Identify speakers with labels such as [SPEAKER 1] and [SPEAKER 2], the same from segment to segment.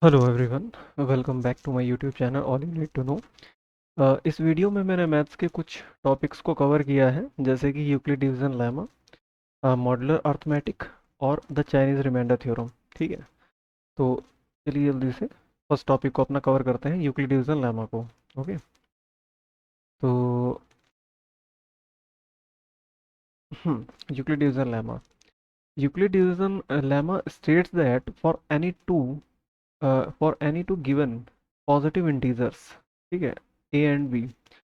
[SPEAKER 1] Hello everyone, welcome back to my YouTube channel all you need to know. इस video में मैंने maths के कुछ टॉपिक्स को कवर किया है, जैसे कि Euclid division lemma, modular arithmetic और द चाइनीज रिमाइंडर थ्योरम। ठीक है, तो चलिए जल्दी से फर्स्ट टॉपिक को अपना कवर करते हैं, यूक्लिड डिवीजन लेमा को। ओके, तो Euclid division lemma. Euclid division lemma states that for any two given positive integers, ठीक है, ए एंड बी।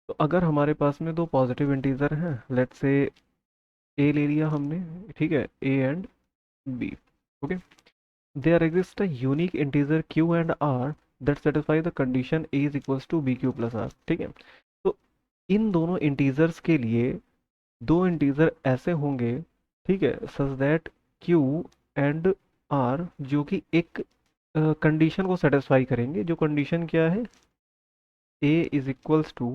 [SPEAKER 1] तो अगर हमारे पास में दो पॉजिटिव इंटीजर हैं, लेट्स से ए ले लिया हमने, ठीक है, A and B. Okay, there exist a unique integer Q and R that satisfy the condition A is equals to B Q plus R. ठीक है, तो इन दोनों इंटीजर्स के लिए दो इंटीजर ऐसे होंगे, ठीक है, such that Q and R जो कि एक कंडीशन को सेटिस्फाई करेंगे। जो कंडीशन क्या है? A is equals to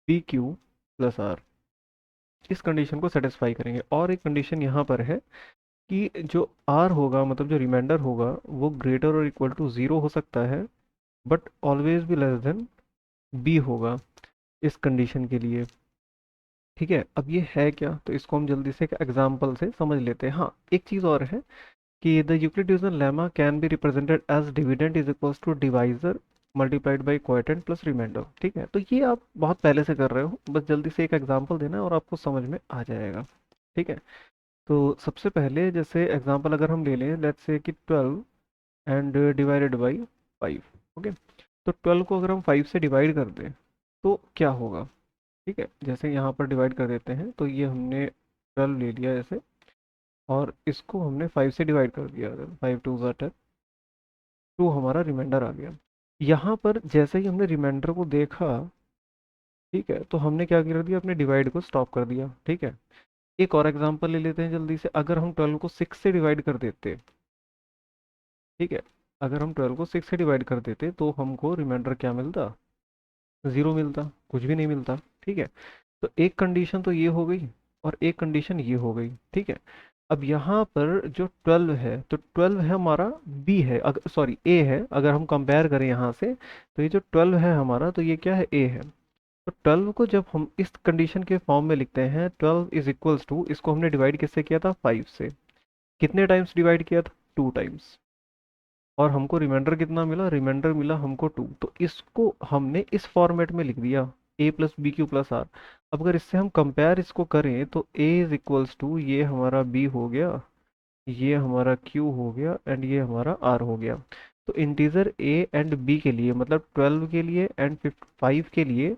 [SPEAKER 1] B Q plus r, इस कंडीशन को सेटिस्फाई करेंगे। और एक कंडीशन यहाँ पर है कि जो आर होगा, मतलब जो रिमाइंडर होगा, वो ग्रेटर और इक्वल टू ज़ीरो हो सकता है, बट ऑलवेज भी लेस देन बी होगा इस कंडीशन के लिए। ठीक है, अब ये है क्या, तो इसको हम जल्दी से एक एग्जांपल से समझ लेते हैं। हाँ, एक चीज़ और है कि the Euclid division lemma can be represented as dividend is equals to divisor multiplied by quotient plus remainder. ठीक है, तो ये आप बहुत पहले से कर रहे हो, बस जल्दी से एक एग्जांपल देना है और आपको समझ में आ जाएगा। ठीक है, तो सबसे पहले जैसे एग्जांपल अगर हम ले लें, लेट्स से कि 12 एंड डिवाइडेड बाई 5। ओके, तो 12 को अगर हम 5 से डिवाइड कर दें तो क्या होगा? ठीक है, जैसे यहाँ पर डिवाइड कर देते हैं, तो ये हमने 12 ले लिया जैसे, और इसको हमने 5 से डिवाइड कर दिया, 5 टू ज़ा 10, 2 हमारा रिमाइंडर आ गया। यहाँ पर जैसे ही हमने रिमाइंडर को देखा, ठीक है, तो हमने क्या कर दिया, अपने डिवाइड को स्टॉप कर दिया। ठीक है, एक और एग्जांपल ले लेते हैं जल्दी से। अगर हम 12 को 6 से डिवाइड कर देते, ठीक है, अगर हम 12 को 6 से डिवाइड कर देते तो हमको रिमाइंडर क्या मिलता? ज़ीरो मिलता, कुछ भी नहीं मिलता। ठीक है, तो एक कंडीशन तो ये हो गई और एक कंडीशन ये हो गई। ठीक है, अब यहाँ पर जो 12 है, तो 12 है हमारा बी है, अगर सॉरी ए है, अगर हम कंपेयर करें यहाँ से, तो ये जो 12 है हमारा, तो ये क्या है? ए है। तो 12 को जब हम इस कंडीशन के फॉर्म में लिखते हैं, 12 इज इक्वल्स टू, इसको हमने डिवाइड किससे किया था? 5 से। कितने टाइम्स डिवाइड किया था? 2 टाइम्स। और हमको रिमाइंडर कितना मिला? रिमाइंडर मिला हमको 2। तो इसको हमने इस फॉर्मेट में लिख दिया, a plus b Q plus r. अब अगर इससे हम कंपेयर इसको करें, तो ए इज इक्वल्स टू, ये हमारा बी हो गया, ये हमारा क्यू हो गया, एंड ये हमारा आर हो गया। तो इंटीजर ए एंड बी के लिए, मतलब 12 के लिए एंड 5 के लिए,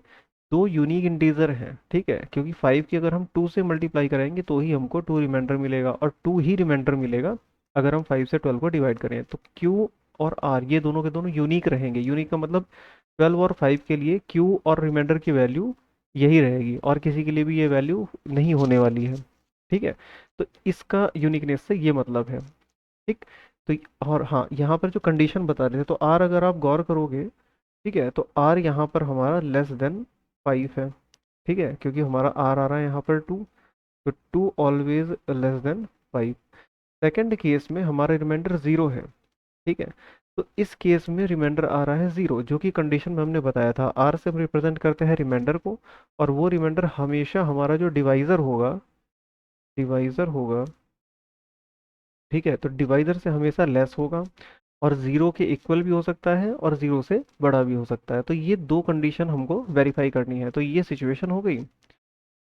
[SPEAKER 1] दो यूनिक इंटीजर हैं। ठीक है, क्योंकि 5 की अगर हम 2 से मल्टीप्लाई कराएंगे तो ही हमको 2 रिमाइंडर मिलेगा, और 2 ही रिमाइंडर मिलेगा अगर हम 5 से 12 को डिवाइड करें। तो क्यू और आर ये दोनों के दोनों यूनिक रहेंगे। यूनिक का मतलब 12 और 5 के लिए क्यू और रिमाइंडर की वैल्यू यही रहेगी, और किसी के लिए भी ये वैल्यू नहीं होने वाली है। ठीक है, तो इसका यूनिकनेस से ये मतलब है। ठीक, तो और हाँ, यहाँ पर जो कंडीशन बता रहे थे, तो आर अगर आप गौर करोगे, ठीक है, तो आर यहाँ पर हमारा लेस देन 5 है। ठीक है, क्योंकि हमारा आर आ रहा है यहाँ पर 2, तो 2 always less than 5। Second case में हमारा रिमाइंडर 0 है। ठीक है, तो इस केस में रिमाइंडर आ रहा है 0, जो कि कंडीशन में हमने बताया था, आर से हम रिप्रेजेंट करते हैं रिमाइंडर को, और वो रिमाइंडर हमेशा हमारा जो डिवाइजर होगा, ठीक है, तो डिवाइजर से हमेशा लेस होगा, और जीरो के इक्वल भी हो सकता है और जीरो से बड़ा भी हो सकता है। तो ये दो कंडीशन हमको वेरीफाई करनी है। तो ये सिचुएशन हो गई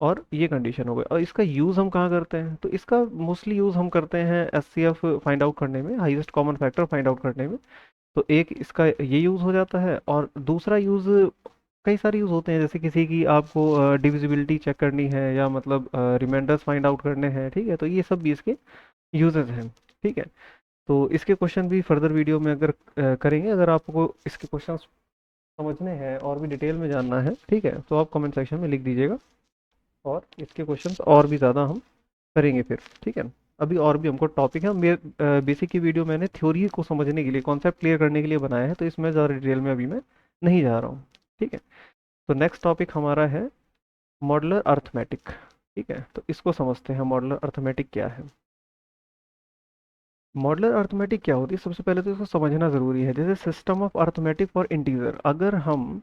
[SPEAKER 1] और ये कंडीशन हो गई। और इसका यूज़ हम कहाँ करते हैं? तो इसका मोस्टली यूज़ हम करते हैं एचसीएफ फाइंड आउट करने में, highest common factor find out करने में। तो एक इसका ये यूज़ हो जाता है, और दूसरा यूज़, कई सारे यूज़ होते हैं, जैसे किसी की आपको डिविजिबिलिटी चेक करनी है, या मतलब रिमाइंडर्स फाइंड आउट करने हैं। ठीक है, तो ये सब भी इसके यूजेस हैं। ठीक है, तो इसके क्वेश्चन भी फर्दर वीडियो में अगर करेंगे। अगर आपको इसके क्वेश्चन समझने हैं और भी डिटेल में जानना है, ठीक है, तो आप कमेंट सेक्शन में लिख दीजिएगा, और इसके क्वेश्चंस और भी ज़्यादा हम करेंगे फिर। ठीक है, अभी और भी हमको टॉपिक है। मेरे बेसिक की वीडियो मैंने थ्योरी को समझने के लिए, कॉन्सेप्ट क्लियर करने के लिए बनाया है, तो इसमें ज़्यादा डिटेल में अभी मैं नहीं जा रहा हूँ। ठीक है, तो नेक्स्ट टॉपिक हमारा है मॉडुलर अर्थमेटिक। ठीक है, तो इसको समझते हैं, मॉडुलर अर्थमेटिक क्या है। मॉडुलर अर्थमेटिक क्या होती है? सबसे पहले तो इसको समझना ज़रूरी है। जैसे system of arithmetic for integer, अगर हम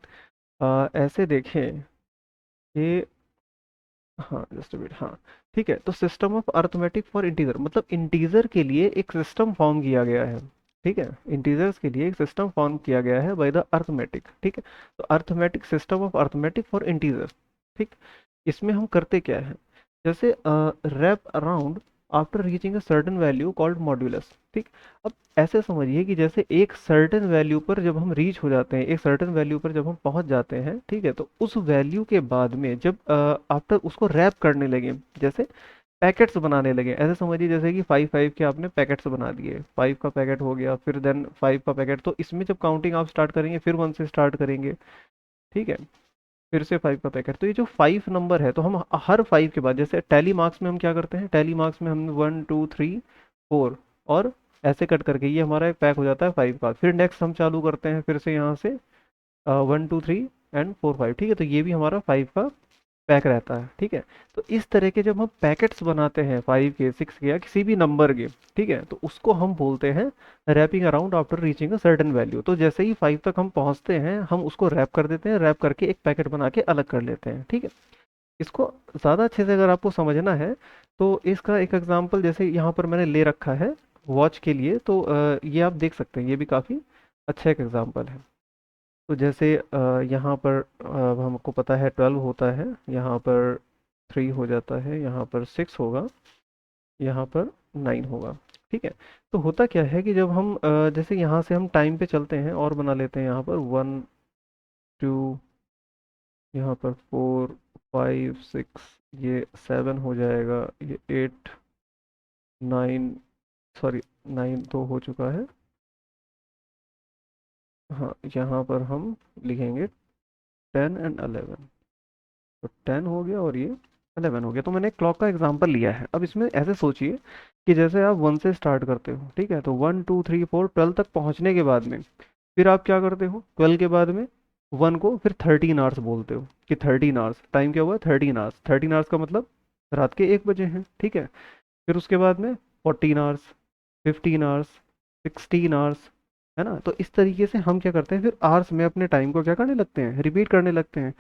[SPEAKER 1] ऐसे देखें कि, हाँ जस्ट वेट, हाँ ठीक है, तो system of arithmetic for integer मतलब इंटीजर के लिए एक सिस्टम फॉर्म किया गया है। ठीक है, इंटीजर्स के लिए एक सिस्टम फॉर्म किया गया है बाय द अर्थमेटिक। ठीक है, तो arithmetic, system of arithmetic for integer. ठीक, इसमें हम करते क्या है, जैसे wrap around after reaching a certain value called modulus. ठीक, अब ऐसे समझिए कि जैसे एक सर्टेन वैल्यू पर जब हम रीच हो जाते हैं, एक सर्टेन वैल्यू पर जब हम पहुंच जाते हैं, ठीक है, तो उस वैल्यू के बाद में जब आफ्टर उसको रैप करने लगे, जैसे पैकेट्स बनाने लगे, ऐसे समझिए जैसे कि 5 5 के आपने पैकेट्स बना दिए, 5 का पैकेट हो गया, फिर देन 5 का पैकेट, तो इसमें जब काउंटिंग आप स्टार्ट करेंगे फिर 1 से स्टार्ट करेंगे। ठीक है, फिर से 5 का पैकेट, तो ये जो 5 नंबर है, तो हम हर 5 के बाद, जैसे टैली मार्क्स में हम क्या करते हैं, टैली मार्क्स में हम 1 2 3 4 और ऐसे कट करके ये हमारा एक पैक हो जाता है 5 का। फिर नेक्स्ट हम चालू करते हैं फिर से यहाँ से 1 2 3 एंड 4 5। ठीक है, तो ये भी हमारा 5 का पैक रहता है। ठीक है, तो इस तरह के जब हम पैकेट्स बनाते हैं 5 के 6 के या किसी भी नंबर के, ठीक है, तो उसको हम बोलते हैं wrapping around after reaching a certain value. तो जैसे ही 5 तक हम पहुंचते हैं, हम उसको रैप कर देते हैं, रैप करके एक पैकेट बना के अलग कर लेते हैं। ठीक है, इसको ज़्यादा अच्छे से अगर आपको समझना है, तो इसका एक एग्जांपल जैसे यहाँ पर मैंने ले रखा है वॉच के लिए, तो ये आप देख सकते हैं, ये भी काफ़ी अच्छा एक एग्जांपल है। तो जैसे यहाँ पर हमको पता है 12 होता है, यहाँ पर 3 हो जाता है, यहाँ पर 6 होगा, यहाँ पर 9 होगा। ठीक है, तो होता क्या है कि जब हम जैसे यहाँ से हम टाइम पे चलते हैं और बना लेते हैं, यहाँ पर 1 2, यहाँ पर 4 5 6, ये 7 हो जाएगा, ये 8 9, सॉरी 9 तो हो चुका है। हाँ, यहाँ पर हम लिखेंगे 10 एंड 11, तो 10 हो गया और ये 11 हो गया। तो मैंने एक क्लॉक का एग्जांपल लिया है। अब इसमें ऐसे सोचिए कि जैसे आप 1 से स्टार्ट करते हो, ठीक है, तो 1 2 3 4 12 तक पहुंचने के बाद में फिर आप क्या करते हो, 12 के बाद में 1 को फिर 13 आवर्स बोलते हो कि 13 आवर्स, टाइम क्या हुआ, 13 आवर्स। 13 आवर्स का मतलब रात के 1 बजे हैं। ठीक है, फिर उसके बाद में 14 आवर्स, 15 आवर्स, 16 आवर्स, है ना। तो इस तरीके से हम क्या करते हैं, फिर आवर्स में अपने टाइम को क्या करने लगते हैं, रिपीट करने लगते हैं।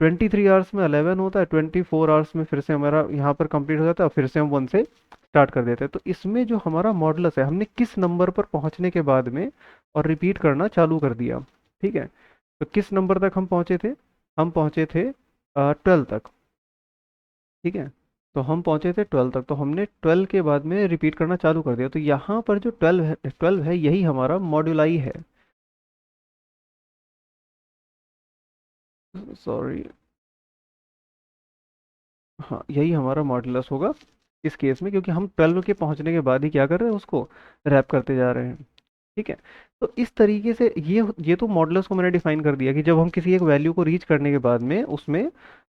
[SPEAKER 1] 23 आवर्स में 11 होता है, 24 आवर्स में फिर से हमारा यहाँ पर कंप्लीट हो जाता है, फिर से हम 1 से स्टार्ट कर देते हैं। तो इसमें जो हमारा मॉडुलस है, हमने किस नंबर पर पहुंचने के बाद में और रिपीट करना चालू कर दिया। ठीक है, तो किस नंबर तक हम पहुंचे थे, हम पहुंचे थे 12 तक। ठीक है, तो हम पहुंचे थे 12 तक, तो हमने 12 के बाद में रिपीट करना चालू कर दिया। तो यहाँ पर जो 12 है यही हमारा मॉड्यूलाई है। सॉरी, हाँ यही हमारा मॉडुलस होगा इस केस में, क्योंकि हम 12 के पहुंचने के बाद ही क्या कर रहे हैं, उसको रैप करते जा रहे हैं। ठीक है, तो इस तरीके से ये तो मॉडुलस को मैंने डिफाइन कर दिया कि जब हम किसी एक वैल्यू को रीच करने के बाद में उसमें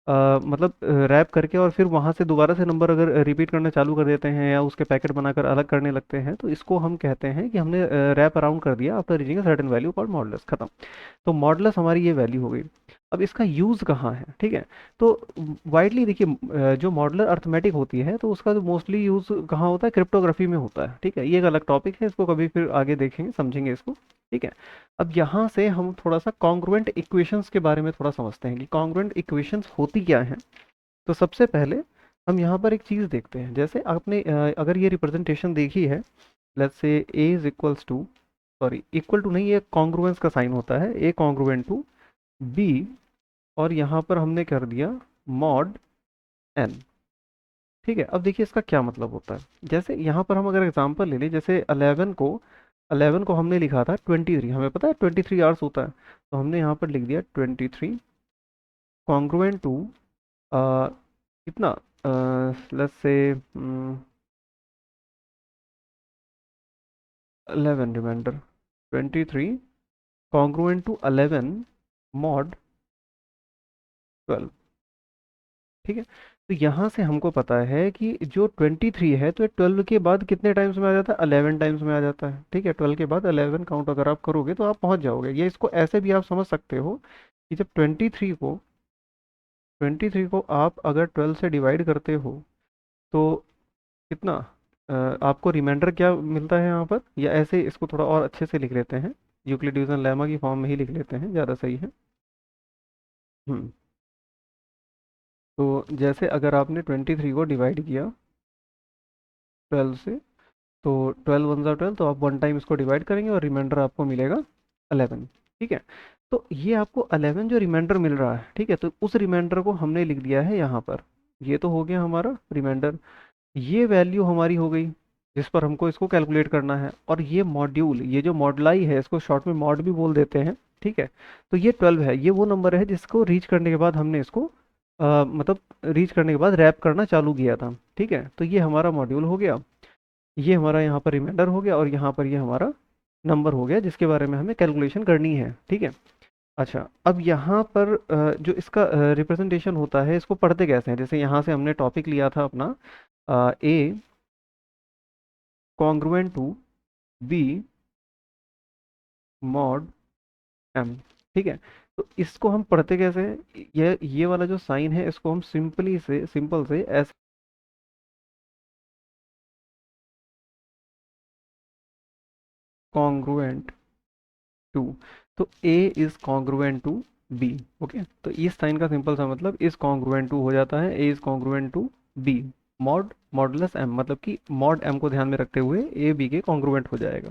[SPEAKER 1] मतलब रैप करके और फिर वहां से दोबारा से नंबर अगर रिपीट करना चालू कर देते हैं या उसके पैकेट बनाकर अलग करने लगते हैं, तो इसको हम कहते हैं कि हमने रैप अराउंड कर दिया after reaching a certain value called modulus. खत्म। तो मॉडुलस हमारी ये वैल्यू हो गई। अब इसका यूज़ कहाँ है, ठीक है, तो वाइडली देखिए, जो मॉडुलर अर्थमेटिक होती है तो उसका जो मोस्टली यूज़ कहाँ होता है, क्रिप्टोग्राफी में होता है। ठीक है, ये एक अलग टॉपिक है, इसको कभी फिर आगे देखेंगे, समझेंगे इसको। ठीक है, अब यहाँ से हम थोड़ा सा कॉन्ग्रुएंट इक्वेशंस के बारे में थोड़ा समझते हैं कि कॉन्ग्रुएंट इक्वेशंस होती क्या हैं। तो सबसे पहले हम यहाँ पर एक चीज़ देखते हैं, जैसे आपने अगर ये रिप्रेजेंटेशन देखी है, let's say A is equals to, sorry equal to नहीं, ये कॉन्ग्रुएंस का साइन होता है, ए कॉन्ग्रुएंट टू बी, और यहाँ पर हमने कर दिया मॉड एन। ठीक है, अब देखिए इसका क्या मतलब होता है। जैसे यहाँ पर हम अगर एग्जांपल ले लें, जैसे 11 को हमने लिखा था 23, हमें पता है 23 आवर्स होता है, तो हमने यहाँ पर लिख दिया 23 कॉन्ग्रुएंट टू कितना, let's say 11 reminder, 23 congruent to 11 mod 12। ठीक है, तो यहाँ से हमको पता है कि जो 23 है, तो 12 के बाद कितने टाइम्स में आ जाता है, 11 टाइम्स में आ जाता है। ठीक है, 12 के बाद 11 काउंट अगर आप करोगे तो आप पहुँच जाओगे। ये इसको ऐसे भी आप समझ सकते हो कि जब 23 को आप अगर 12 से डिवाइड करते हो, तो कितना, आपको रिमाइंडर क्या मिलता है यहाँ पर, या ऐसे इसको थोड़ा और अच्छे से लिख लेते हैं, यूक्लिड डिवीजन लेमा की फॉर्म में ही लिख लेते हैं, ज़्यादा सही है। हम्म तो जैसे अगर आपने 23 को डिवाइड किया 12 से, तो 12 वन ज़ा 12, तो आप वन टाइम इसको डिवाइड करेंगे और रिमाइंडर आपको मिलेगा 11। ठीक है, तो ये आपको 11 जो रिमाइंडर मिल रहा है, ठीक है, तो उस रिमाइंडर को हमने लिख दिया है यहाँ पर। ये तो हो गया हमारा रिमाइंडर, ये वैल्यू हमारी हो गई जिस पर हमको इसको कैलकुलेट करना है। और ये मॉड्यूल, ये जो मॉडलाई है, इसको शॉर्ट में मॉड भी बोल देते हैं, ठीक है। तो ये 12 है, ये वो नंबर है जिसको रीच करने के बाद हमने इसको मतलब रीच करने के बाद रैप करना चालू किया था, ठीक है। तो ये हमारा मॉड्यूल हो गया, ये हमारा यहाँ पर रिमाइंडर हो गया, और यहाँ पर ये हमारा नंबर हो गया जिसके बारे में हमें कैलकुलेशन करनी है, ठीक है। अच्छा, अब यहाँ पर जो इसका रिप्रेजेंटेशन होता है, इसको पढ़ते कैसे हैं, जैसे यहाँ से हमने टॉपिक लिया था अपना a congruent to b mod m, ठीक है। तो इसको हम पढ़ते कैसे हैं, ये वाला जो साइन है इसको हम सिंपल से एस कॉन्ग्रुएंट टू, तो a is congruent to b, okay. तो इस साइन का सिंपल सा मतलब इज कॉन्ग्रुएंट टू हो जाता है, a is congruent to b mod modulus m, मतलब कि मॉड एम को ध्यान में रखते हुए ए बी के कॉन्ग्रुएंट हो जाएगा,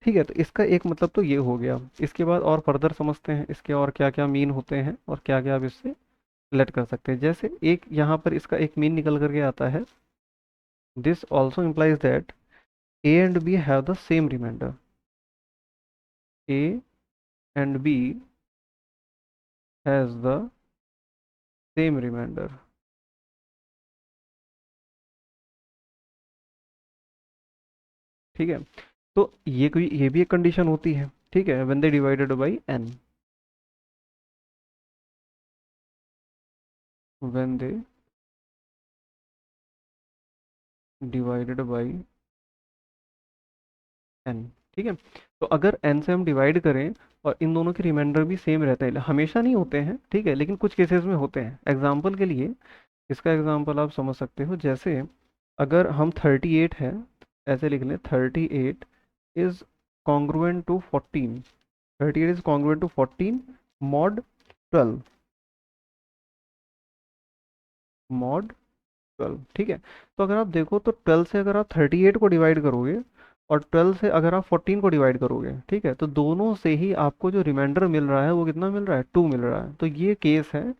[SPEAKER 1] ठीक है। तो इसका एक मतलब तो ये हो गया। इसके बाद और फर्दर समझते हैं इसके और क्या क्या मीन होते हैं और क्या क्या आप इससे लेट कर सकते हैं। जैसे एक यहाँ पर इसका एक मीन निकल करके आता है, this also implies that A and B have the same remainder, A and B has the same remainder, ठीक है। तो ये भी एक कंडीशन होती है, ठीक है, when they divided by N, when they divided by N, ठीक है। तो अगर एन से हम डिवाइड करें और इन दोनों के रिमाइंडर भी सेम रहते हैं, हमेशा नहीं होते हैं, ठीक है, लेकिन कुछ केसेस में होते हैं। एग्जाम्पल के लिए इसका एग्जाम्पल आप समझ सकते हो, जैसे अगर हम 38 है, ऐसे लिख लें 38 is congruent to 14, 38 is congruent to 14 mod 12, mod 12, ठीक है। तो अगर आप देखो तो 12 से अगर आप 38 को डिवाइड करोगे और 12 से अगर आप 14 को डिवाइड करोगे, ठीक है, तो दोनों से ही आपको जो रिमाइंडर मिल रहा है वो कितना मिल रहा है, 2 मिल रहा है। तो ये केस है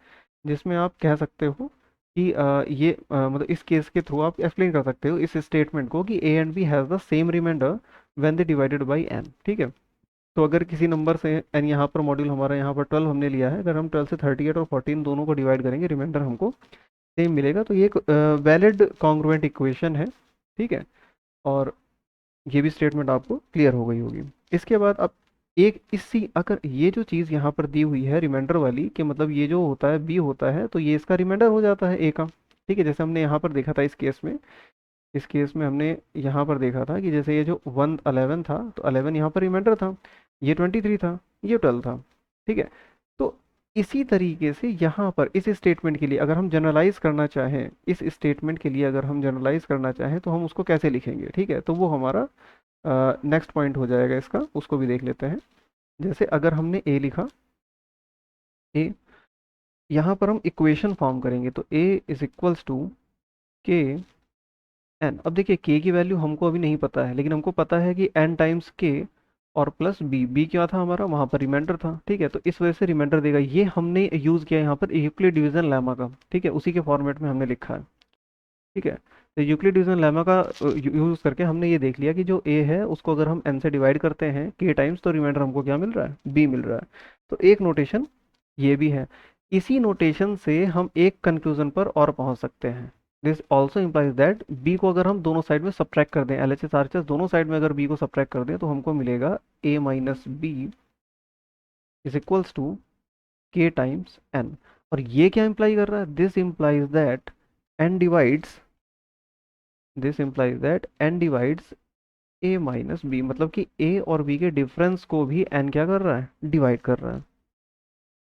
[SPEAKER 1] जिसमें आप कह सकते हो कि मतलब इस केस के थ्रू आप एक्सप्लेन कर सकते हो इस स्टेटमेंट को कि A and B has the same remainder when they divided by N, ठीक है। तो अगर किसी नंबर से एन, यहाँ पर मॉड्यूल हमारा यहाँ पर 12 हमने लिया है, अगर हम 12 से 38 और 14 दोनों को डिवाइड करेंगे, रिमाइंडर हमको सेम मिलेगा। तो ये एक वैलिड कॉन्ग्रुएंट इक्वेशन है, ठीक है। और ये भी स्टेटमेंट आपको क्लियर हो गई होगी। इसके बाद अब एक इसी, अगर ये जो चीज़ यहाँ पर दी हुई है रिमाइंडर वाली, कि मतलब ये जो होता है बी होता है, तो ये इसका रिमाइंडर हो जाता है ए का, ठीक है। जैसे हमने यहाँ पर देखा था इस केस में हमने यहाँ पर देखा था कि जैसे ये जो 11 था, तो 11 यहाँ पर रिमाइंडर था, ये 23 था, ये 12 था, ठीक है। तो इसी तरीके से यहाँ पर इस स्टेटमेंट के लिए अगर हम जनरलाइज करना चाहें, इस स्टेटमेंट के लिए अगर हम जनरलाइज करना चाहें तो हम उसको कैसे लिखेंगे, ठीक है। तो वो हमारा नेक्स्ट पॉइंट हो जाएगा इसका, उसको भी देख लेते हैं। जैसे अगर हमने ए लिखा, ए, यहाँ पर हम इक्वेशन फॉर्म करेंगे, तो ए इज इक्वल्स टू के एन। अब देखिए के की वैल्यू हमको अभी नहीं पता है, लेकिन हमको पता है कि एन टाइम्स के और प्लस बी, बी क्या था हमारा, वहाँ पर रिमाइंडर था, ठीक है। तो इस वजह से रिमाइंडर देगा, ये हमने यूज़ किया यहाँ पर यूक्लिड डिवीजन लेमा का, ठीक है, उसी के फॉर्मेट में हमने लिखा है, ठीक है। तो यूक्लिड डिवीजन लेमा का यूज़ करके हमने ये देख लिया कि जो ए है उसको अगर हम एन से डिवाइड करते हैं के टाइम्स, तो रिमाइंडर हमको क्या मिल रहा है, बी मिल रहा है। तो एक नोटेशन ये भी है। इसी नोटेशन से हम एक कंक्लूजन पर और पहुंच सकते हैं, this also implies that B को अगर हम दोनों साइड में सब्ट्रैक्ट कर दें, L H S R H S दोनों साइड में अगर बी को सब्ट्रैक्ट कर दें, तो हमको मिलेगा a minus b is equals to k times n. और ये क्या इंप्लाई कर रहा है, this implies that n divides, this implies that n divides a minus b, मतलब कि ए और बी के डिफरेंस को भी एन क्या कर रहा है, डिवाइड कर रहा है,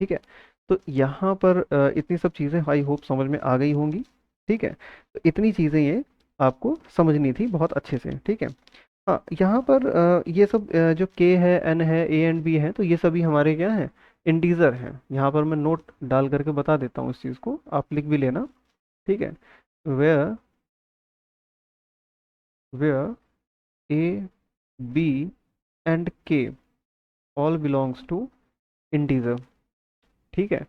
[SPEAKER 1] ठीक है। तो यहाँ पर इतनी सब चीज़ें आई होप समझ में आ गई होंगी, ठीक है। तो इतनी चीज़ें ये आपको समझनी थी बहुत अच्छे से, ठीक है। हाँ, यहाँ पर ये सब जो के है, एन है, ए एंड बी है, तो ये सभी हमारे क्या हैं, इंटीजर हैं। यहाँ पर मैं नोट डाल करके बता देता हूँ इस चीज़ को, आप लिख भी लेना, ठीक है। Where where A B and K all belongs to integer, ठीक है।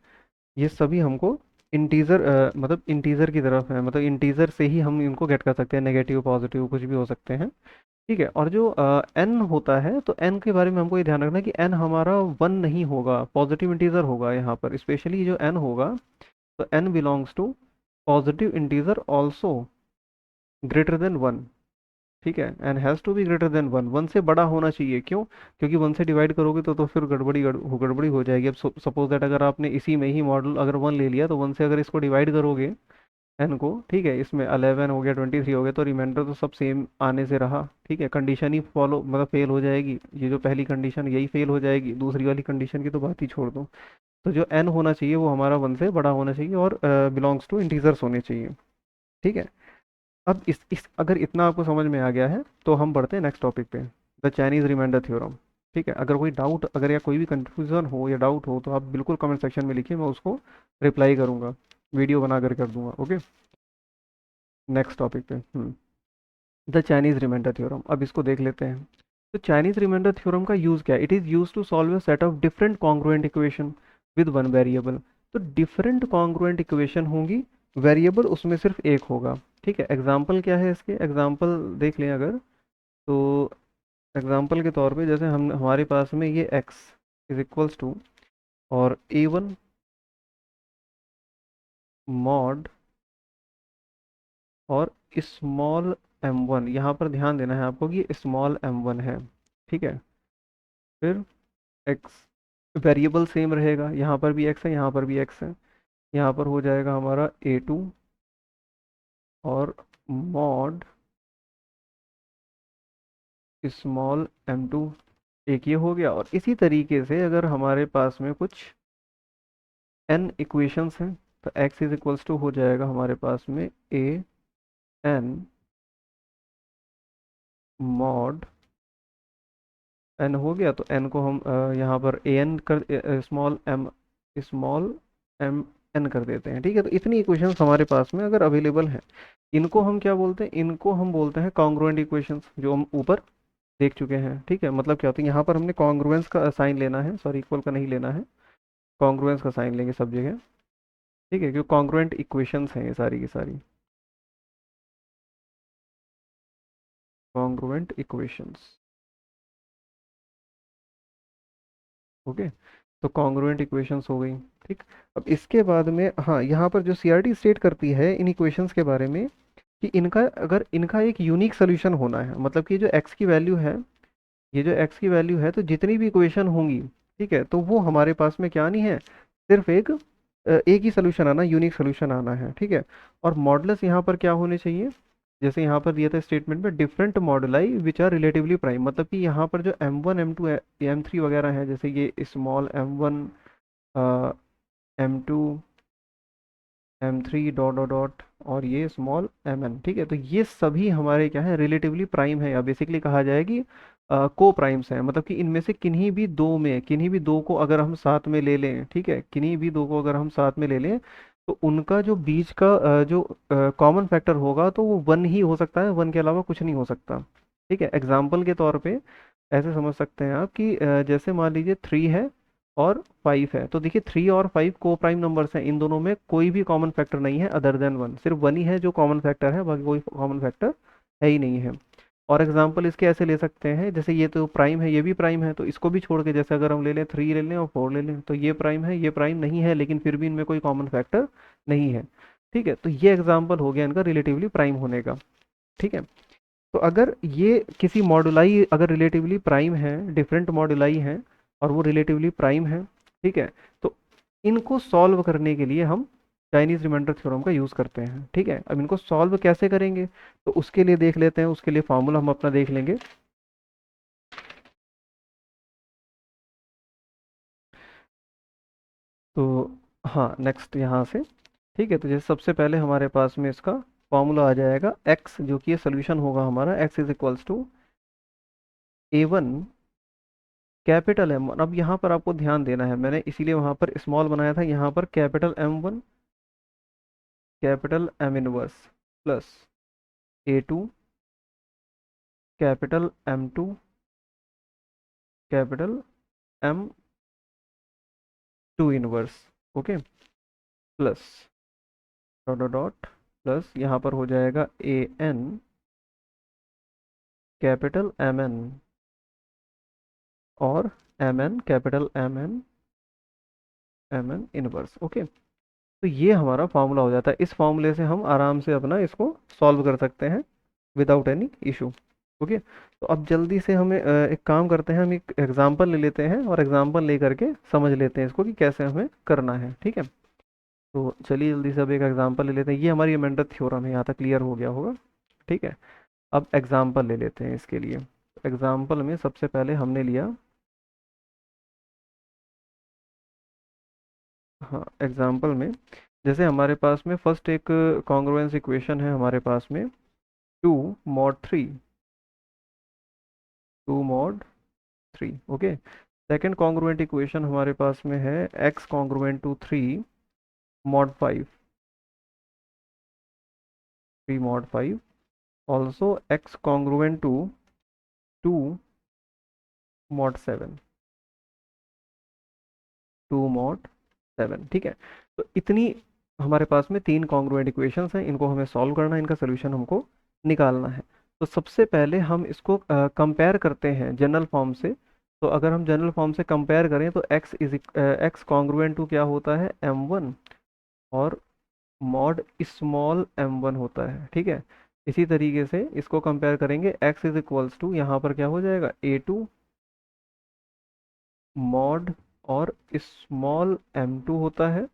[SPEAKER 1] ये सभी हमको इंटीजर मतलब इंटीजर की तरफ है, मतलब इंटीजर से ही हम इनको गेट कर सकते हैं, नेगेटिव पॉजिटिव कुछ भी हो सकते हैं, ठीक है। और जो एन होता है, तो एन के बारे में हमको ये ध्यान रखना है कि एन हमारा वन नहीं होगा, पॉजिटिव इंटीजर होगा यहाँ पर, स्पेशली जो एन होगा, तो N belongs to positive integer also greater than one, ठीक है। N has to be greater than one, one से बड़ा होना चाहिए, क्यों? क्योंकि वन से डिवाइड करोगे तो फिर गड़बड़ी हो जाएगी। अब सपोज दैट अगर आपने इसी में ही मॉडल अगर वन ले लिया, तो वन से अगर इसको डिवाइड करोगे एन को, ठीक है, इसमें 11 हो गया, 23 हो गया, तो रिमाइंडर तो सब सेम आने से रहा, ठीक है। कंडीशन ही फॉलो मतलब फेल हो जाएगी, ये जो पहली कंडीशन यही फेल हो जाएगी, दूसरी वाली कंडीशन की तो बात ही छोड़ दो। तो जो एन होना चाहिए वो हमारा वन से बड़ा होना चाहिए और बिलोंग्स टू इंटीजर्स होने चाहिए, ठीक है। अब इस अगर इतना आपको समझ में आ गया है, तो हम बढ़ते हैं नेक्स्ट टॉपिक पे, द चाइनीज रिमाइंडर थ्योरम, ठीक है। अगर कोई डाउट अगर या कोई भी कंफ्यूजन हो या डाउट हो, तो आप बिल्कुल कमेंट सेक्शन में लिखिए, मैं उसको रिप्लाई करूंगा, वीडियो बना कर दूंगा, ओके। नेक्स्ट टॉपिक पे, द चाइनीज रिमाइंडर थ्योरम, अब इसको देख लेते हैं। तो चाइनीज रिमाइंडर थ्योरम का यूज़ क्या है? It is use to solve a set of different congruent equation with one variable. तो डिफरेंट कॉन्ग्रुएंट इक्वेशन होंगी, वेरिएबल उसमें सिर्फ एक होगा, ठीक है। एग्जाम्पल क्या है इसके? एग्जाम्पल देख लें अगर, तो एग्जाम्पल के तौर पे जैसे हम हमारे पास में ये x इज इक्वल्स टू और a1 मॉड और स्मॉल m1, यहाँ पर ध्यान देना है आपको कि स्मॉल m1 है, ठीक है। फिर x वेरिएबल सेम रहेगा, यहाँ पर भी x है, यहाँ पर भी x है, यहाँ पर हो जाएगा हमारा a2 और मॉड स्मॉल m2, एक ये हो गया। और इसी तरीके से अगर हमारे पास में कुछ n इक्वेशंस हैं, तो x इज इक्वल्स टू हो जाएगा हमारे पास में a n मॉड n हो गया, तो n को हम यहाँ पर a n कर स्मॉल m n कर देते हैं, ठीक है। तो इतनी इक्वेशंस हमारे पास में अगर अवेलेबल हैं, इनको हम क्या बोलते हैं? इनको हम बोलते हैं कॉन्ग्रुएंट इक्वेशंस, जो हम ऊपर देख चुके हैं, ठीक है। मतलब क्या होता है, यहाँ पर हमने कॉन्ग्रुएंस का साइन लेना है, सॉरी इक्वल का नहीं लेना है, कॉन्ग्रुएंस का साइन लेंगे सब जगह, ठीक है, क्योंकि कॉन्ग्रुएंट इक्वेशंस हैं ये सारी की सारी, कॉन्ग्रुएंट इक्वेशंस, ओके। तो कॉन्ग्रुएंट इक्वेशंस हो गई, ठीक। अब इसके बाद में, हाँ, यहाँ पर जो सीआरटी स्टेट करती है इन इक्वेशंस के बारे में, कि इनका अगर इनका एक यूनिक सोल्यूशन होना है, मतलब कि जो एक्स की वैल्यू है, ये जो एक्स की वैल्यू है, तो जितनी भी इक्वेशन होंगी, ठीक है, तो वो हमारे पास में क्या नहीं है, सिर्फ एक ही सोल्यूशन आना, यूनिक सोल्यूशन आना है, ठीक है। और मॉडल्स यहाँ पर क्या होने चाहिए? जैसे यहाँ पर दिया था स्टेटमेंट में, different moduli which are relatively prime, मतलब कि यहाँ पर जो m1 m2 m3 वगैरह है, जैसे ये small m1 m2 m3 dot dot dot और ये स्मॉल mn, ठीक है। तो ये सभी हमारे क्या है, रिलेटिवली प्राइम है, या बेसिकली कहा जाए कि को प्राइम्स हैं, मतलब कि इनमें से किन्हीं भी दो को अगर हम साथ में ले लें, ठीक है, किन्हीं भी दो को अगर हम साथ में ले लें, तो उनका जो बीच का जो कॉमन फैक्टर होगा, तो वो वन ही हो सकता है, वन के अलावा कुछ नहीं हो सकता, ठीक है। एग्जाम्पल के तौर पे ऐसे समझ सकते हैं आप कि जैसे मान लीजिए 3 है और 5 है, तो देखिए 3 और 5 को प्राइम नंबर्स हैं, इन दोनों में कोई भी कॉमन फैक्टर नहीं है अदर देन वन, सिर्फ वन ही है जो कॉमन फैक्टर है, बाकी कोई कॉमन फैक्टर है ही नहीं है। और एग्जांपल इसके ऐसे ले सकते हैं, जैसे ये तो प्राइम है, ये भी प्राइम है, तो इसको भी छोड़ के जैसे अगर हम ले लें 3 ले लें और 4 ले लें, तो ये प्राइम है, ये प्राइम नहीं है, लेकिन फिर भी इनमें कोई कॉमन फैक्टर नहीं है, ठीक है। तो ये एग्जाम्पल हो गया इनका रिलेटिवली प्राइम होने का, ठीक है। तो अगर ये किसी मॉडुलाई अगर रिलेटिवली प्राइम है, डिफरेंट मॉडुलाई हैं, और वो रिलेटिवली प्राइम है, ठीक है, तो इनको सॉल्व करने के लिए हम चाइनीज रिमाइंडर थ्योरम का यूज़ करते हैं, ठीक है। अब इनको सॉल्व कैसे करेंगे, तो उसके लिए देख लेते हैं, उसके लिए फॉर्मूला हम अपना देख लेंगे। तो हाँ, नेक्स्ट यहाँ से, ठीक है, तो जैसे सबसे पहले हमारे पास में इसका फॉर्मूला आ जाएगा x, जो कि ये सोल्यूशन होगा हमारा, x is equals to A1 capital M1। अब यहाँ पर आपको ध्यान देना है, मैंने इसीलिए वहाँ पर स्मॉल बनाया था, यहाँ पर capital M1 capital M inverse plus A2 capital M2 capital M2 inverse. Okay, plus dot dot dot plus यहाँ पर हो जाएगा AN कैपिटल MN और MN capital MN inverse. Okay, तो ये हमारा फार्मूला हो जाता है। इस फार्मूले से हम आराम से अपना इसको सॉल्व कर सकते हैं विदाउट एनी इशू। ओके, तो अब जल्दी से हमें एक काम करते हैं, हम एक एग्जांपल ले लेते हैं और एग्जांपल ले करके समझ लेते हैं इसको कि कैसे हमें करना है। ठीक है, तो चलिए जल्दी से अब एक एग्जांपल ले लेते हैं। ये हमारी रिमाइंडर थ्योरम है, यहाँ तक क्लियर हो गया होगा। ठीक है, अब एग्जांपल ले लेते हैं इसके लिए। एग्जांपल में सबसे पहले हमने लिया, हाँ एग्जांपल में जैसे हमारे पास में फर्स्ट एक कॉन्ग्रुएंस इक्वेशन है हमारे पास में, 2 mod 3, 2 mod 3। Okay, second congruent equation हमारे पास में है x congruent to 3 mod 5, 3 mod 5। Also x congruent to 2 mod 7, 2 mod 7। ठीक है, तो इतनी हमारे पास में तीन कॉन्ग्रुएंट इक्वेशंस हैं, इनको हमें सॉल्व करना है, इनका सोल्यूशन हमको निकालना है। तो सबसे पहले हम इसको कंपेयर करते हैं जनरल फॉर्म से। तो अगर हम जनरल फॉर्म से कंपेयर करें तो x कॉन्ग्रुएंट टू क्या होता है, M1 और मॉड स्मॉल M1 होता है। ठीक है, इसी तरीके से इसको कंपेयर करेंगे, x इज इक्वल्स टू यहाँ पर क्या हो जाएगा, A2 मॉड और स्मॉल M2 होता है,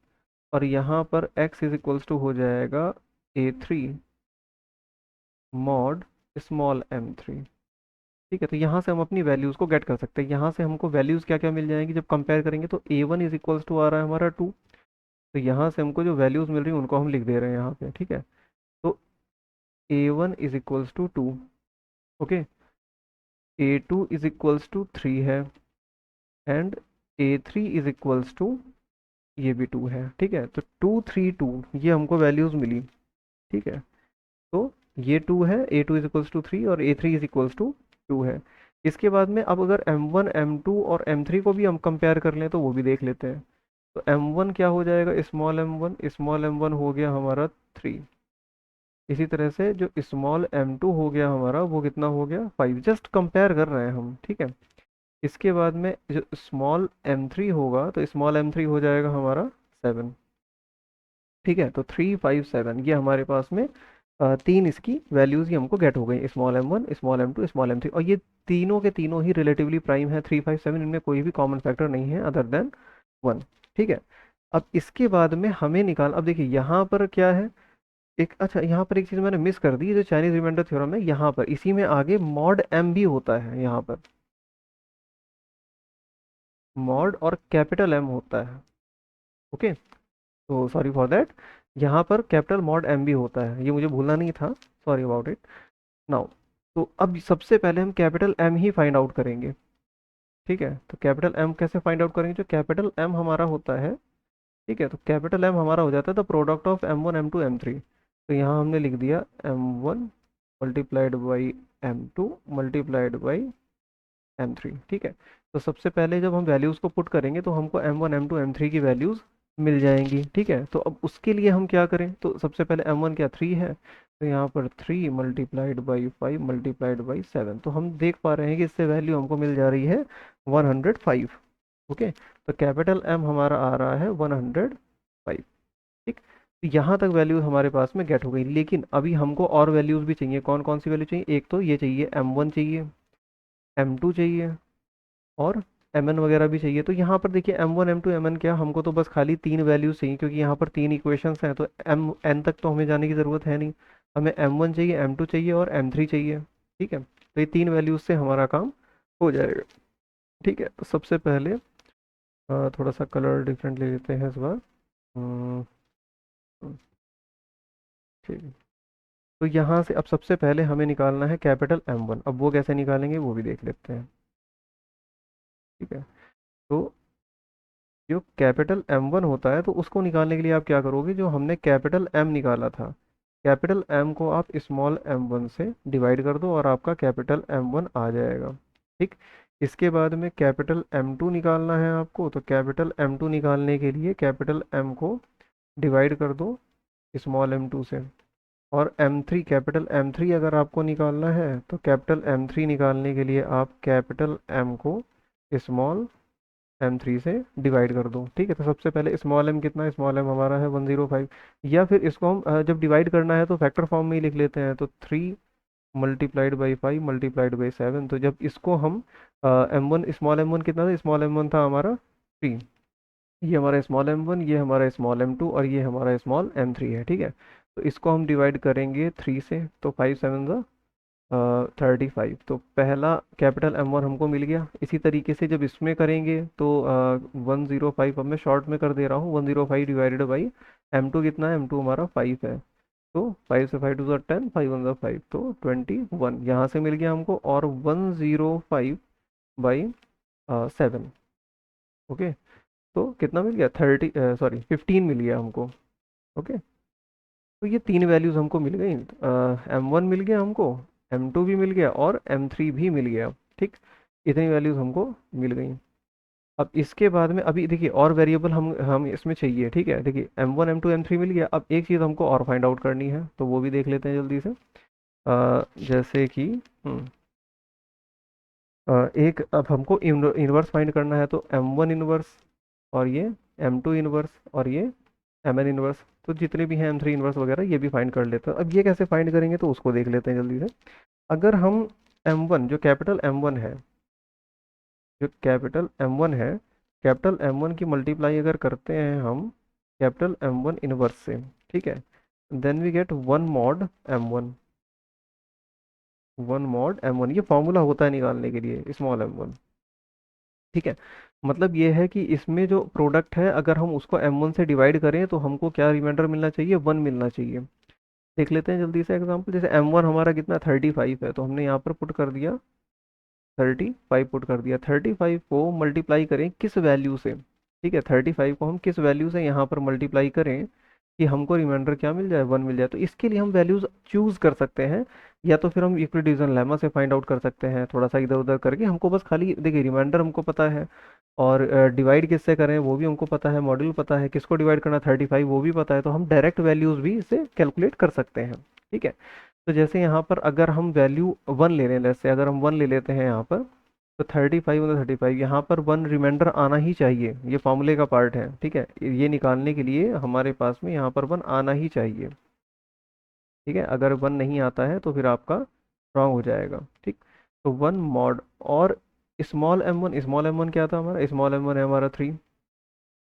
[SPEAKER 1] और यहाँ पर x इज इक्वल्स टू हो जाएगा A3 मॉड स्मॉल M3। ठीक है, तो यहाँ से हम अपनी वैल्यूज़ को गेट कर सकते हैं। यहाँ से हमको वैल्यूज़ क्या क्या मिल जाएंगी जब कंपेयर करेंगे, तो A1 इज इक्वल्स टू आ रहा है हमारा 2। तो यहाँ से हमको जो वैल्यूज़ मिल रही हैं उनको हम लिख दे रहे हैं यहाँ पे। ठीक है, तो A1 is equals to 2। Okay, A2 is equals to 3 है, and A3 is equals to, ये भी 2 है। ठीक है, तो 2 3 2 ये हमको वैल्यूज़ मिली। ठीक है, तो ये 2 है, A2 इज इक्वल्स टू 3 और A3 इज इक्वल्स टू 2 है। इसके बाद में अब अगर M1 M2 और M3 को भी हम कंपेयर कर लें तो वो भी देख लेते हैं। तो M1 क्या हो जाएगा, स्मॉल M1 हो गया हमारा 3। इसी तरह से जो स्मॉल M2 हो गया हमारा, वो कितना हो गया, 5। जस्ट कंपेयर कर रहे हैं हम। ठीक है, इसके बाद में जो स्मॉल M3 होगा, तो स्मॉल M3 हो जाएगा हमारा 7। ठीक है, तो 3 5 7 ये हमारे पास में तीन इसकी वैल्यूज ही हमको गेट हो गई, small M1 small M2 small M3। और ये तीनों के तीनों ही रिलेटिवली प्राइम है, 3 5 7, इनमें कोई भी कॉमन फैक्टर नहीं है अदर देन 1। ठीक है, अब इसके बाद में हमें निकाल, अब देखिए यहाँ पर क्या है, एक अच्छा यहाँ पर एक चीज़ मैंने मिस कर दी, जो चाइनीज रिमाइंडर थ्योरम है, यहाँ पर इसी में आगे मॉड M भी होता है, यहाँ पर मॉड और कैपिटल M होता है। ओके, तो सॉरी फॉर दैट, यहाँ पर कैपिटल मॉड M भी होता है, ये मुझे भूलना नहीं था, सॉरी अबाउट इट। नाउ, तो अब सबसे पहले हम कैपिटल M ही फाइंड आउट करेंगे। ठीक है, तो कैपिटल M कैसे फाइंड आउट करेंगे, जो कैपिटल M हमारा होता है, ठीक है, तो कैपिटल M हमारा हो जाता है the product of M1 M2 M3। तो यहाँ हमने लिख दिया M1 multiplied by M2 multiplied by M3। ठीक है, तो सबसे पहले जब हम वैल्यूज़ को पुट करेंगे तो हमको M1 M2 M3 की वैल्यूज़ मिल जाएंगी। ठीक है, तो अब उसके लिए हम क्या करें, तो सबसे पहले M1 क्या 3 है, तो यहाँ पर 3 मल्टीप्लाइड बाई 5 मल्टीप्लाइड बाई 7, तो हम देख पा रहे हैं कि इससे वैल्यू हमको मिल जा रही है 105। ओके, तो कैपिटल M हमारा आ रहा है 105। ठीक, तो यहाँ तक वैल्यूज हमारे पास में गेट हो गई, लेकिन अभी हमको और वैल्यूज भी चाहिए। कौन कौन सी वैल्यू चाहिए, एक तो ये चाहिए M1 चाहिए, M2 चाहिए और Mn वगैरह भी चाहिए। तो यहाँ पर देखिए M1 M2 Mn क्या, हमको तो बस खाली तीन वैल्यूज चाहिए, क्योंकि यहाँ पर तीन इक्वेशंस हैं, तो Mn तक तो हमें जाने की ज़रूरत है नहीं। हमें M1 चाहिए, M2 चाहिए और M3 चाहिए। ठीक है, तो ये तीन वैल्यूज से हमारा काम हो जाएगा। ठीक है, तो सबसे पहले थोड़ा सा कलर डिफरेंट ले लेते हैं इस बार। हम्म, ठीक है, तो यहाँ से अब सबसे पहले हमें निकालना है कैपिटल M1। अब वो कैसे निकालेंगे वो भी देख लेते हैं। ठीक है, तो जो कैपिटल M1 होता है तो उसको निकालने के लिए आप क्या करोगे, जो हमने कैपिटल M निकाला था, कैपिटल M को आप स्मॉल m1 से डिवाइड कर दो और आपका कैपिटल M1 आ जाएगा। ठीक, इसके बाद में कैपिटल M2 निकालना है आपको, तो कैपिटल M2 निकालने के लिए कैपिटल M को डिवाइड कर दो स्मॉल m2 से। और M3, कैपिटल M3 अगर आपको निकालना है तो कैपिटल M3 निकालने के लिए आप कैपिटल M को स्मॉल M3 से डिवाइड कर दो। ठीक है, तो सबसे पहले स्मॉल m कितना है, स्मॉल m हमारा है 105। या फिर इसको हम जब डिवाइड करना है तो फैक्टर फॉर्म में ही लिख लेते हैं, तो 3 × 5 × 7। तो जब इसको हम M1, स्मॉल m1 कितना था, स्मॉल m1 था हमारा 3। ये हमारा स्मॉल m1, ये हमारा स्मॉल m2 और ये हमारा स्मॉल m3 है। ठीक है, तो इसको हम डिवाइड करेंगे 3 से, तो 5 7 35। तो पहला कैपिटल M1 हमको मिल गया। इसी तरीके से जब इसमें करेंगे तो 105, अब मैं शॉर्ट में कर दे रहा हूँ, 105 डिवाइडेड बाई M2 कितना है, M2 हमारा 5 है। तो 5 से 5 टू 10, 5 1 5, तो 21 यहाँ से मिल गया हमको। और 105/7। ओके, तो कितना मिल गया, 15 मिल गया हमको। ओके, तो ये तीन वैल्यूज हमको मिल गई। M1 मिल गया हमको, M2 भी मिल गया और M3 भी मिल गया। ठीक, इतनी वैल्यूज हमको मिल गई। अब इसके बाद में अभी देखिए और वेरिएबल हम इसमें चाहिए। ठीक है, देखिए M1 M2 M3 मिल गया। अब एक चीज़ हमको और फाइंड आउट करनी है, तो वो भी देख लेते हैं जल्दी से। जैसे कि एक, अब हमको इन्वर्स फाइंड करना है, तो M1 इन्वर्स और ये M2 इन्वर्स और ये MN इन्वर्स, तो जितने भी हैं M3 इन्वर्स वगैरह ये भी फाइंड कर लेते हैं। अब ये कैसे फाइंड करेंगे तो उसको देख लेते हैं जल्दी से। अगर हम M1, जो कैपिटल M1 है, जो कैपिटल M1 की मल्टीप्लाई अगर करते हैं हम कैपिटल M1 इनवर्स से, ठीक है, then we get 1 mod M1। ये फॉर्मूला होता है निकालने के लिए स्मॉल m1। ठीक है, मतलब ये है कि इसमें जो प्रोडक्ट है अगर हम उसको M1 से डिवाइड करें तो हमको क्या रिमाइंडर मिलना चाहिए, 1 मिलना चाहिए। देख लेते हैं जल्दी से एग्जांपल। जैसे M1 हमारा कितना 35 है, तो हमने यहाँ पर पुट कर दिया 35, पुट कर दिया। 35 को मल्टीप्लाई करें किस वैल्यू से, ठीक है, 35 को हम किस वैल्यू से यहाँ पर मल्टीप्लाई करें कि हमको रिमाइंडर क्या मिल जाए, 1 मिल जाए। तो इसके लिए हम वैल्यूज चूज कर सकते हैं, या तो फिर हम यूक्लिड डिवीजन लेमा से फाइंड आउट कर सकते हैं, थोड़ा सा इधर उधर करके। हमको बस खाली देखिए रिमाइंडर हमको पता है, और डिवाइड किससे करें वो भी हमको पता है, मॉड्यूल पता है, किसको डिवाइड करना 35 वो भी पता है, तो हम डायरेक्ट वैल्यूज भी इसे कैलकुलेट कर सकते हैं। ठीक है, तो जैसे यहाँ पर अगर हम वैल्यू 1 ले लें, जैसे अगर हम 1 ले लेते हैं यहाँ पर, तो 35 यहाँ पर 1 रिमाइंडर आना ही चाहिए, ये फॉर्मूले का पार्ट है। ठीक है, ये निकालने के लिए हमारे पास में यहाँ पर 1 आना ही चाहिए। ठीक है, अगर 1 नहीं आता है तो फिर आपका रॉन्ग हो जाएगा। ठीक, तो 1 mod। और स्मॉल m1 क्या था हमारा, स्मॉल m1 है हमारा 3,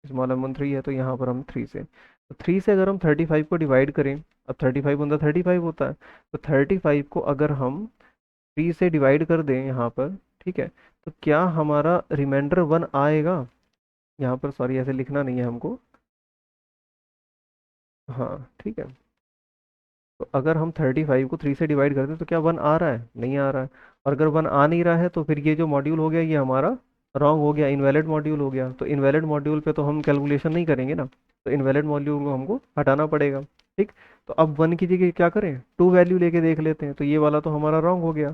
[SPEAKER 1] स्मॉल m1 3 है, तो यहाँ पर हम 3 से, तो 3 से अगर हम 35 को डिवाइड करें, अब 35 होता है, तो 35 को अगर हम 3 से डिवाइड कर दें यहाँ पर, ठीक है, तो क्या हमारा रिमाइंडर 1 आएगा। यहाँ पर सॉरी ऐसे लिखना नहीं है हमको। हाँ ठीक है, तो अगर हम 35 को 3 से डिवाइड करते हैं तो क्या 1 आ रहा है, नहीं आ रहा है। और अगर 1 आ नहीं रहा है तो फिर ये जो मॉड्यूल हो गया ये हमारा रॉन्ग हो गया, इनवैलिड मॉड्यूल हो गया। तो इनवैलिड मॉड्यूल पे तो हम कैलकुलेशन नहीं करेंगे ना, तो इनवैलिड मॉड्यूल को हमको हटाना पड़ेगा। ठीक, तो अब 1 की जगह क्या करें, 2 वैल्यू लेके देख लेते हैं, तो ये वाला तो हमारा रॉन्ग हो गया।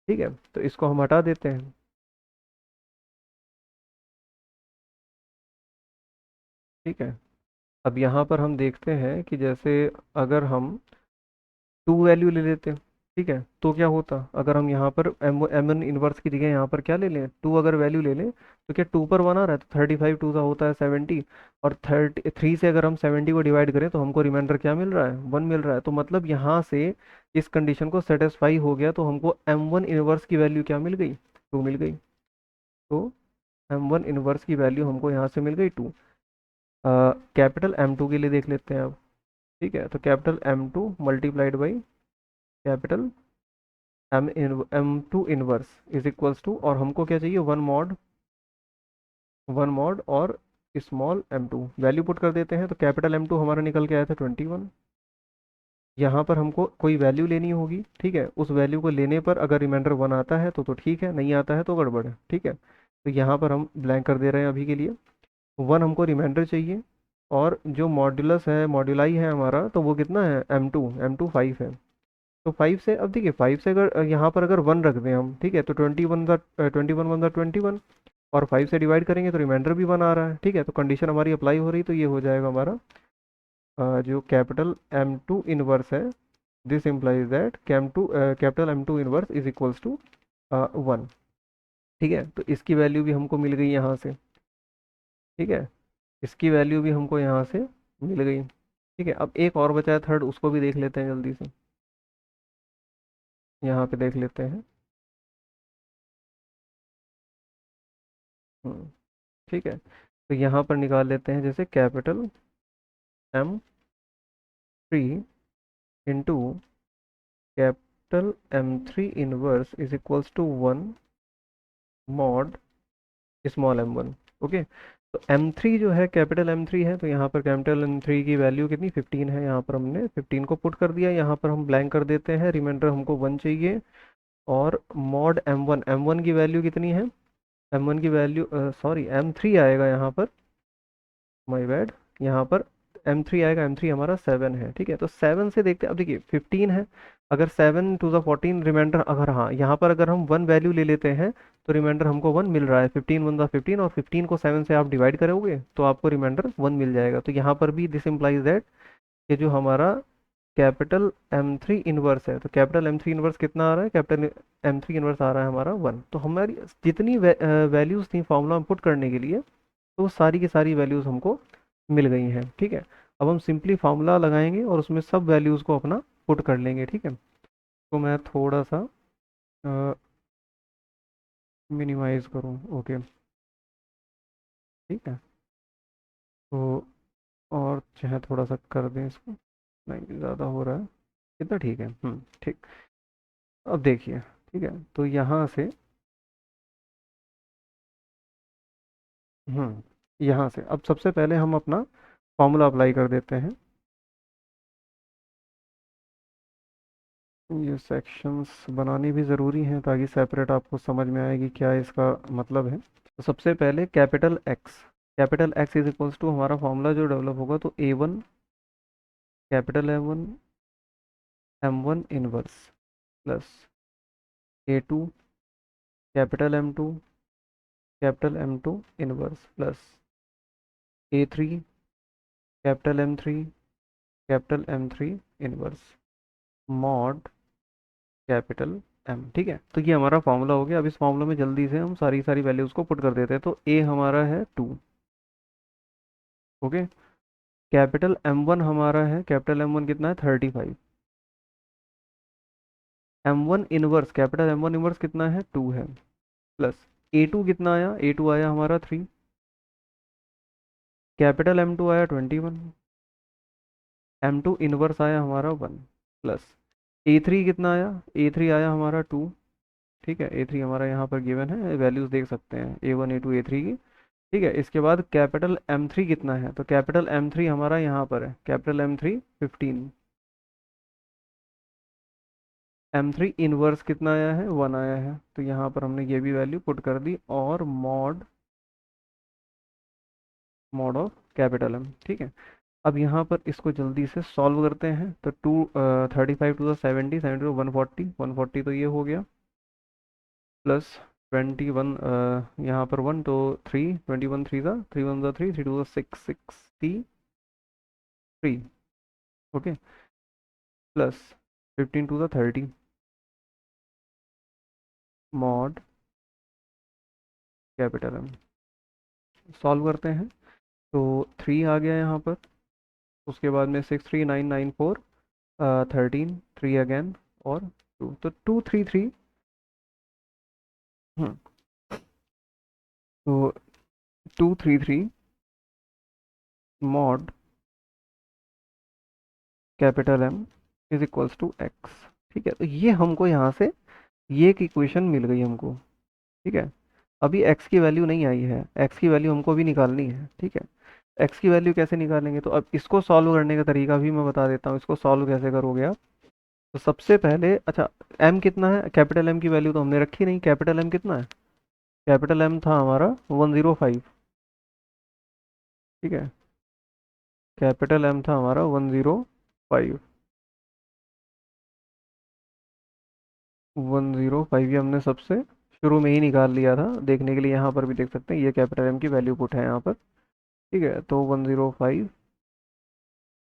[SPEAKER 1] ठीक है, तो इसको हम हटा देते हैं। ठीक है, अब यहाँ पर हम देखते हैं कि जैसे अगर हम 2 वैल्यू ले लेते हैं, ठीक है, तो क्या होता अगर हम यहाँ पर M1 इनवर्स की जगह यहाँ पर क्या ले लें, 2 अगर वैल्यू ले लें, तो क्या 2 पर 1 आ रहा है, तो 35 2 का होता है 70। और 3 से अगर हम 70 को डिवाइड करें तो हमको रिमाइंडर क्या मिल रहा है, 1 मिल रहा है। तो मतलब यहाँ से इस कंडीशन को सेटिस्फाई हो गया, तो हमको M1 इनवर्स की वैल्यू क्या मिल गई, 2 मिल गई। तो M1 इनवर्स की वैल्यू हमको यहाँ से मिल गई 2। कैपिटल M2 के लिए देख लेते हैं अब। ठीक है, तो capital M2 multiplied by capital M2 inverse is equals to, और हमको क्या चाहिए, 1 mod और स्मॉल m2 वैल्यू पुट कर देते हैं। तो कैपिटल M2 हमारा निकल के आया था 21। यहाँ पर हमको कोई वैल्यू लेनी होगी, ठीक है। उस वैल्यू को लेने पर अगर रिमाइंडर 1 आता है तो ठीक है, नहीं आता है तो गड़बड़ है, ठीक है। तो यहाँ पर हम ब्लैंक कर दे रहे हैं अभी के लिए। 1 हमको रिमाइंडर चाहिए, और जो मॉड्यूलस है, मॉड्यूलाई है हमारा, तो वो कितना है, M2 5 है। तो 5 से, अब देखिए 5 से अगर यहाँ पर अगर 1 रख दें हम, ठीक है, तो 21 और 5 से डिवाइड करेंगे तो रिमाइंडर भी 1 आ रहा है, ठीक है। तो कंडीशन हमारी अप्लाई हो रही, तो ये हो जाएगा हमारा जो कैपिटल M2 इनवर्स है, this implies that capital M2 inverse is equals to 1, ठीक है। तो इसकी वैल्यू भी हमको मिल गई यहाँ से, ठीक है। इसकी वैल्यू भी हमको यहाँ से मिल गई, ठीक है। अब एक और बचा है थर्ड, उसको भी देख लेते हैं जल्दी से, यहाँ पे देख लेते हैं। ठीक है, तो यहाँ पर निकाल लेते हैं, जैसे capital M3 into capital M3 inverse is equals to 1 mod small m1। Okay, तो M3 जो है, कैपिटल M3 है, तो यहाँ पर कैपिटल M3 की वैल्यू कितनी, 15 है। यहाँ पर हमने 15 को पुट कर दिया, यहाँ पर हम ब्लैंक कर देते हैं, रिमाइंडर हमको 1 चाहिए। और मॉड M1 की वैल्यू कितनी है, M1 की वैल्यू, सॉरी M3 आएगा यहाँ पर, माय बैड, यहाँ पर M3 आएगा। M3 हमारा 7 है, ठीक है। तो 7 से देखते हैं, अब देखिए 15 है, अगर 7 टू द 14 रिमाइंडर, अगर हाँ यहाँ पर अगर हम 1 वैल्यू ले लेते हैं तो रिमाइंडर हमको 1 मिल रहा है। 15 वन द 15, और 15 को 7 से आप डिवाइड करोगे तो आपको रिमाइंडर 1 मिल जाएगा। तो यहाँ पर भी दिस इम्प्लाइज दैट कि जो हमारा कैपिटल M3 इनवर्स है, तो कैपिटल M3 इनवर्स कितना आ रहा है, कैपिटल M3 इनवर्स आ रहा है हमारा 1। तो हमारी जितनी वैल्यूज थी फॉर्मूला में पुट करने के लिए, तो सारी की सारी वैल्यूज हमको मिल गई हैं, ठीक है। अब हम सिंपली फार्मूला लगाएंगे और उसमें सब वैल्यूज़ को अपना पुट कर लेंगे, ठीक है। तो मैं थोड़ा सा मिनिमाइज करूँ, ओके, ठीक है। तो और चाहे थोड़ा सा कर दें इसको, नहीं ज़्यादा हो रहा है, कितना, ठीक है, ठीक। अब देखिए, ठीक है, तो यहाँ से, यहाँ से अब सबसे पहले हम अपना फार्मूला अप्लाई कर देते हैं। ये सेक्शंस बनानी भी ज़रूरी हैं ताकि सेपरेट आपको समझ में आएगी क्या इसका मतलब है। तो सबसे पहले capital X is equals to, हमारा फॉर्मूला जो डेवलप होगा, तो A1 capital M1 inverse plus A2 capital M2 inverse plus A3 capital M3 inverse mod capital M, ठीक है। तो ये हमारा फॉर्मूला हो गया। अब इस फॉर्मूला में जल्दी से हम सारी सारी वैल्यूज़ को पुट कर देते हैं। तो A हमारा है 2, ओके। कैपिटल M1 हमारा है, कैपिटल M1 कितना है, 35। M1 inverse, capital M1 inverse कितना है, 2 है, प्लस A2 कितना आया, A2 आया हमारा 3, कैपिटल M2 आया 21, M2 इनवर्स आया हमारा 1, प्लस A3 कितना आया, A3 आया हमारा 2, ठीक है। A3 हमारा यहाँ पर गिवन है, वैल्यूज देख सकते हैं A1 A2 A3 की, ठीक है। इसके बाद कैपिटल M3 कितना है, तो कैपिटल M3 हमारा यहाँ पर है, कैपिटल M3 15, M3 इनवर्स कितना आया है, 1 आया है। तो यहाँ पर हमने ये भी वैल्यू पुट कर दी, और mod mod of capital M, ठीक है। अब यहाँ पर इसको जल्दी से सॉल्व करते हैं। तो 35 टू द 70, 70 टू 140, 140 तो ये हो गया, प्लस 21, यहाँ पर 1 तो 3, 21 3 था, 3 1 था 3, 3 2 6, 63, okay, plus 15 to the 30 mod capital M। Solve करते हैं, तो 3 आ गया यहाँ पर, उसके बाद में 6 3 9 9 4 13, 3 अगेन, और 2, तो 2 3 3, तो 2 3 3 mod capital M is equals to X, ठीक है। तो ये हमको यहाँ से ये एक इक्वेशन मिल गई हमको, ठीक है। अभी x की वैल्यू नहीं आई है, x की वैल्यू हमको भी निकालनी है, ठीक है। एक्स की वैल्यू कैसे निकालेंगे, तो अब इसको सॉल्व करने का तरीका भी मैं बता देता हूँ। इसको सॉल्व कैसे करोगे आप, तो सबसे पहले अच्छा एम कितना है, कैपिटल एम की वैल्यू तो हमने रखी नहीं, कैपिटल एम कितना है, कैपिटल एम था हमारा 105। ठीक है, कैपिटल एम था हमारा 105। 105 ये हमने सबसे शुरू में ही निकाल लिया था, देखने के लिए यहाँ पर भी देख सकते हैं, ये कैपिटल एम की वैल्यू पुट है यहाँ पर। ठीक है, तो 105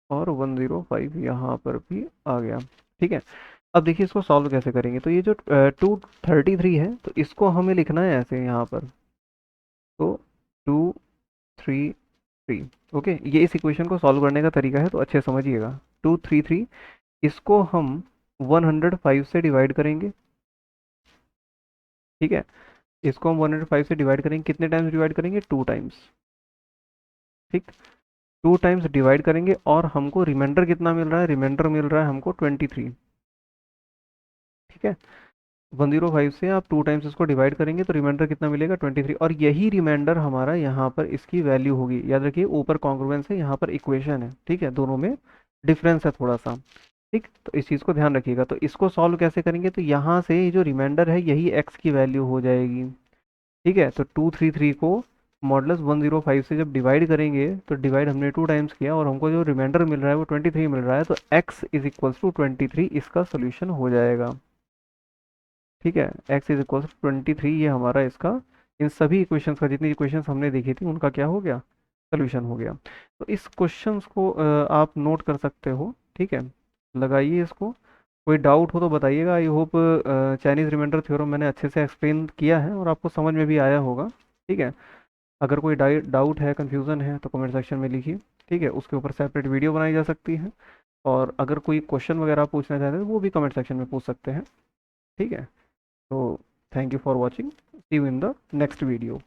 [SPEAKER 1] और 105 यहाँ पर भी आ गया। ठीक है, अब देखिए इसको सॉल्व कैसे करेंगे, तो ये जो 233 है, तो इसको हमें लिखना है ऐसे यहाँ पर, तो 233। ओके, ये इस इक्वेशन को सॉल्व करने का तरीका है, तो अच्छे समझिएगा। 233 इसको हम 105 से डिवाइड करेंगे। ठीक है, इसको हम 105 से डिवाइड करेंगे, कितने टाइम्स डिवाइड करेंगे, 2 टाइम्स। ठीक, 2 टाइम्स डिवाइड करेंगे और हमको रिमाइंडर कितना मिल रहा है, रिमाइंडर मिल रहा है हमको 23। ठीक है, 105 से आप 2 टाइम्स इसको डिवाइड करेंगे तो रिमाइंडर कितना मिलेगा, 23, और यही रिमाइंडर हमारा यहाँ पर इसकी वैल्यू होगी। याद रखिए ऊपर कॉन्ग्रुएंस है, यहाँ पर इक्वेशन है। ठीक है, दोनों में डिफरेंस है थोड़ा सा। ठीक, तो इस चीज़ को ध्यान रखिएगा। तो इसको सॉल्व कैसे करेंगे, तो यहाँ से ये जो रिमाइंडर है यही एक्स की वैल्यू हो जाएगी। ठीक है, तो 233 को मॉडलस 105 से जब डिवाइड करेंगे, तो डिवाइड हमने 2 टाइम्स किया और हमको जो रिमाइंडर मिल रहा है वो 23 मिल रहा है, तो x इज इक्वल्स टू 23 इसका सोल्यूशन हो जाएगा। ठीक है, x इज इक्वल्स टू 23 ये हमारा इसका, इन सभी इक्वेशंस का, जितनी इक्वेशंस हमने देखी थी उनका क्या हो गया, सोल्यूशन हो गया। तो इस क्वेश्चंस को आप नोट कर सकते हो। ठीक है, लगाइए इसको, कोई डाउट हो तो बताइएगा। I hope Chinese remainder theorem मैंने अच्छे से एक्सप्लेन किया है और आपको समझ में भी आया होगा। ठीक है, अगर कोई डाउट है, कंफ्यूजन है, तो कमेंट सेक्शन में लिखिए। ठीक है, उसके ऊपर सेपरेट वीडियो बनाई जा सकती है, और अगर कोई क्वेश्चन वगैरह आप पूछना चाहते हैं तो वो भी कमेंट सेक्शन में पूछ सकते हैं। ठीक है, तो thank you for watching, see you in the next video.